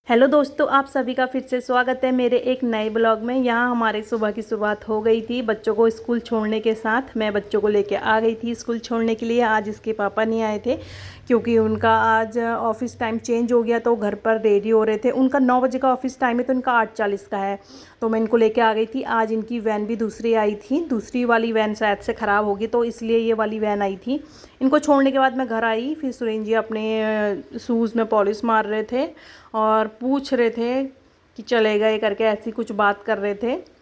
Hello दोस्तों, आप सभी का फिर से स्वागत है मेरे एक नए ब्लॉग में। यहाँ हमारे सुबह की शुरुआत हो गई थी बच्चों को स्कूल छोड़ने के साथ। मैं बच्चों को लेके आ गई थी स्कूल छोड़ने के लिए। आज इसके पापा नहीं आए थे क्योंकि उनका आज ऑफिस टाइम चेंज हो गया, तो घर पर रेडी हो रहे थे। उनका 9 बजे का ऑफिस टाइम है, तो इनका 8:40 का है। तो मैं इनको लेके आ गई थी। आज इनकी वैन भी दूसरी आई थी, दूसरी वाली वैन शायद से ख़राब होगी, तो इसलिए ये वाली वैन आई थी। इनको छोड़ने के बाद मैं घर आई। फिर सुरेंद्र जी अपने शूज़ में पॉलिश मार रहे थे और पूछ रहे थे कि चले गए करके, ऐसी कुछ बात कर रहे थे।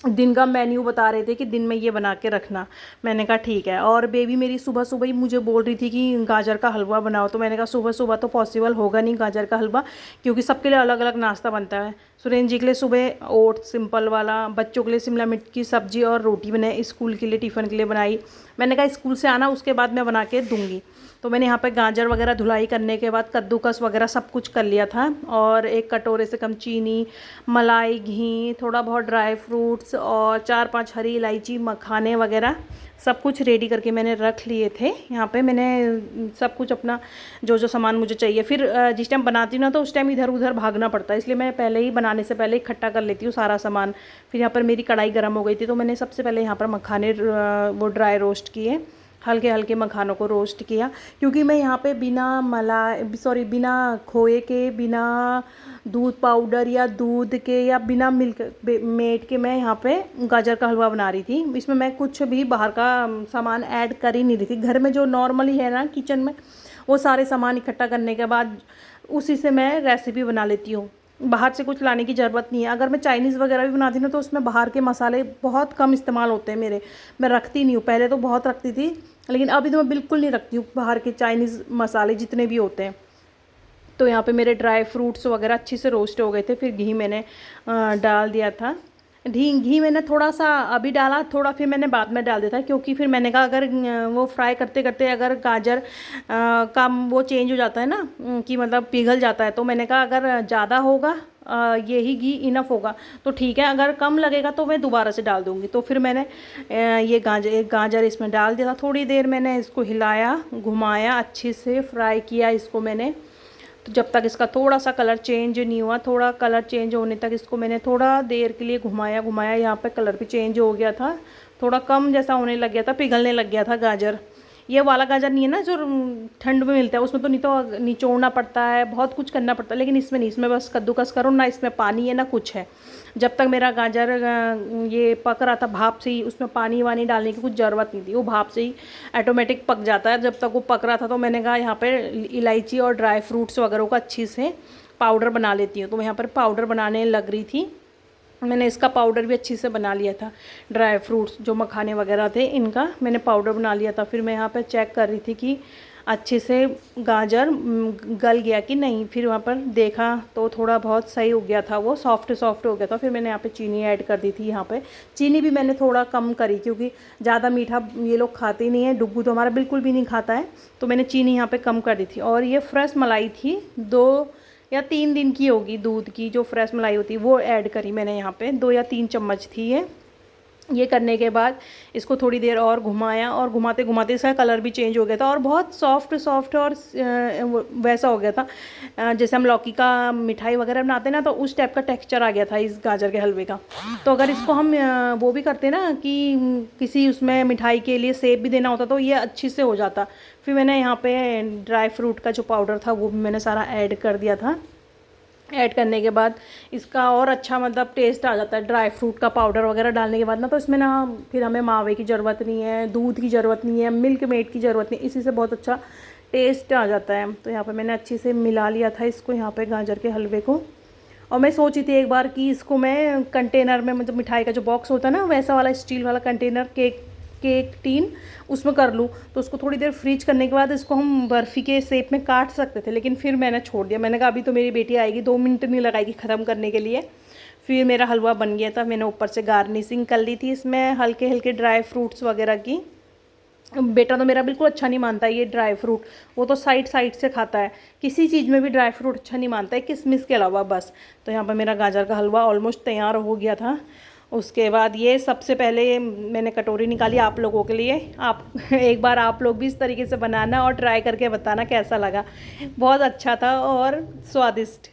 दिन का मेन्यू बता रहे थे कि दिन में ये बना के रखना। मैंने कहा ठीक है। और बेबी मेरी सुबह सुबह ही मुझे बोल रही थी कि गाजर का हलवा बनाओ, तो मैंने कहा सुबह सुबह तो पॉसिबल होगा नहीं गाजर का हलवा, क्योंकि सबके लिए अलग अलग नाश्ता बनता है। सुरेंद्र जी के लिए सुबह ओट्स सिंपल वाला, बच्चों के लिए शिमला मिर्च की सब्ज़ी और रोटी बनाई, स्कूल के लिए टिफ़िन के लिए बनाई। मैंने कहा स्कूल से आना उसके बाद मैं बना के दूँगी। तो मैंने यहाँ पे गाजर वगैरह धुलाई करने के बाद कद्दूकस वगैरह सब कुछ कर लिया था। और एक कटोरे से कम चीनी, मलाई, घी, थोड़ा बहुत ड्राई फ्रूट्स और 4-5 हरी इलायची, मखाने वगैरह सब कुछ रेडी करके मैंने रख लिए थे। यहाँ पे मैंने सब कुछ अपना जो जो सामान मुझे चाहिए, फिर जिस टाइम बनाती हूँ ना तो उस टाइम इधर उधर भागना पड़ता है, इसलिए मैं पहले ही बनाने से पहले इकट्ठा कर लेती हूँ सारा सामान। फिर यहाँ पर मेरी कढ़ाई गर्म हो गई थी, तो मैंने सबसे पहले यहाँ पर मखाने वो ड्राई रोस्ट किए, हल्के हल्के मखानों को रोस्ट किया। क्योंकि मैं यहाँ पे बिना खोए के, बिना दूध पाउडर या दूध के या बिना मिल्क मेड के मैं यहाँ पे गाजर का हलवा बना रही थी। इसमें मैं कुछ भी बाहर का सामान ऐड कर ही नहीं रही थी। घर में जो नॉर्मली है ना किचन में, वो सारे सामान इकट्ठा करने के बाद उसी से मैं रेसिपी बना लेती हूँ। बाहर से कुछ लाने की ज़रूरत नहीं है। अगर मैं चाइनीज़ वगैरह भी बनाती हूँ ना, तो उसमें बाहर के मसाले बहुत कम इस्तेमाल होते हैं मेरे। मैं रखती नहीं हूँ, पहले तो बहुत रखती थी, लेकिन अभी तो मैं बिल्कुल नहीं रखती हूँ बाहर के चाइनीज़ मसाले जितने भी होते हैं। तो यहाँ पे मेरे ड्राई फ्रूट्स वगैरह अच्छे से रोस्ट हो गए थे। फिर घी मैंने डाल दिया था। घी मैंने थोड़ा सा अभी डाला, थोड़ा फिर मैंने बाद में डाल दिया था, क्योंकि फिर मैंने कहा अगर वो फ्राई करते करते अगर गाजर का वो चेंज हो जाता है ना, कि मतलब पिघल जाता है, तो मैंने कहा अगर ज़्यादा होगा यही घी इनफ होगा तो ठीक है, अगर कम लगेगा तो मैं दोबारा से डाल दूँगी। तो फिर मैंने ये गाजर इसमें डाल दिया था। थोड़ी देर मैंने इसको हिलाया, घुमाया, अच्छे से फ्राई किया इसको मैंने। तो जब तक इसका थोड़ा सा कलर चेंज नहीं हुआ, थोड़ा कलर चेंज होने तक इसको मैंने थोड़ा देर के लिए घुमाया। यहाँ पे कलर भी चेंज हो गया था, थोड़ा कम जैसा होने लग गया था, पिघलने लग गया था गाजर। ये वाला गाजर नहीं है ना जो ठंड में मिलता है, उसमें तो नहीं तो निचोड़ना पड़ता है, बहुत कुछ करना पड़ता है, लेकिन इसमें नहीं, इसमें बस कद्दूकस करो ना, इसमें पानी है ना कुछ है। जब तक मेरा गाजर ये पक रहा था भाप से ही, उसमें पानी वानी डालने की कुछ ज़रूरत नहीं थी, वो भाप से ही ऑटोमेटिक पक जाता है। जब तक वो पक रहा था तो मैंने कहा यहाँ पर इलायची और ड्राई फ्रूट्स वगैरह को अच्छी से पाउडर बना लेती हूँ। तो मैं यहाँ पर पाउडर बनाने लग रही थी। मैंने इसका पाउडर भी अच्छी से बना लिया था। ड्राई फ्रूट्स जो मखाने वगैरह थे इनका मैंने पाउडर बना लिया था। फिर मैं यहाँ पे चेक कर रही थी कि अच्छे से गाजर गल गया कि नहीं। फिर वहाँ पर देखा तो थोड़ा बहुत सही हो गया था, वो सॉफ्ट हो गया था। फिर मैंने यहाँ पे चीनी ऐड कर दी थी। यहाँ पे चीनी भी मैंने थोड़ा कम करी, क्योंकि ज़्यादा मीठा ये लोग खाते ही नहीं है। डुग्गू तो हमारा बिल्कुल भी नहीं खाता है, तो मैंने चीनी यहाँ पर कम कर दी थी। और ये फ्रेश मलाई थी, 2 या 3 दिन की होगी, दूध की जो फ्रेश मलाई होती है वो ऐड करी मैंने यहाँ पे। 2 या 3 चम्मच थी ये करने के बाद इसको थोड़ी देर और घुमाया, और घुमाते घुमाते इसका कलर भी चेंज हो गया था और बहुत सॉफ्ट और वैसा हो गया था जैसे हम लौकी का मिठाई वगैरह बनाते हैं ना, तो उस टाइप का टेक्सचर आ गया था इस गाजर के हलवे का। तो अगर इसको हम वो भी करते ना कि किसी उसमें मिठाई के लिए सेब भी देना होता, तो ये अच्छी से हो जाता। फिर मैंने यहाँ पे ड्राई फ्रूट का जो पाउडर था वो भी मैंने सारा ऐड कर दिया था। ऐड करने के बाद इसका और अच्छा मतलब टेस्ट आ जाता है। ड्राई फ्रूट का पाउडर वगैरह डालने के बाद ना, तो इसमें ना फिर हमें मावे की ज़रूरत नहीं है, दूध की ज़रूरत नहीं है, मिल्क मेड की ज़रूरत नहीं, इसी से बहुत अच्छा टेस्ट आ जाता है। तो यहाँ पे मैंने अच्छे से मिला लिया था इसको, यहाँ पे गाजर के हलवे को। और मैं सोची थी एक बार कि इसको मैं कंटेनर में, मतलब मिठाई का जो बॉक्स होता है ना वैसा वाला स्टील वाला कंटेनर, केक टीन, उसमें कर लूँ, तो उसको थोड़ी देर फ्रीज करने के बाद इसको हम बर्फ़ी के शेप में काट सकते थे। लेकिन फिर मैंने छोड़ दिया। मैंने कहा अभी तो मेरी बेटी आएगी, 2 मिनट नहीं लगाएगी ख़त्म करने के लिए। फिर मेरा हलवा बन गया था। मैंने ऊपर से गार्निशिंग कर ली थी इसमें हल्के हल्के ड्राई फ्रूट्स वगैरह की। बेटा तो मेरा बिल्कुल अच्छा नहीं मानता है ये ड्राई फ्रूट, वो तो साइड से खाता है, किसी चीज़ में भी ड्राई फ्रूट अच्छा नहीं मानता है, किशमिश के अलावा बस। तो यहाँ पर मेरा गाजर का हलवा ऑलमोस्ट तैयार हो गया था। उसके बाद ये सबसे पहले मैंने कटोरी निकाली आप लोगों के लिए। आप एक बार आप लोग भी इस तरीके से बनाना और ट्राई करके बताना कैसा लगा। बहुत अच्छा था और स्वादिष्ट।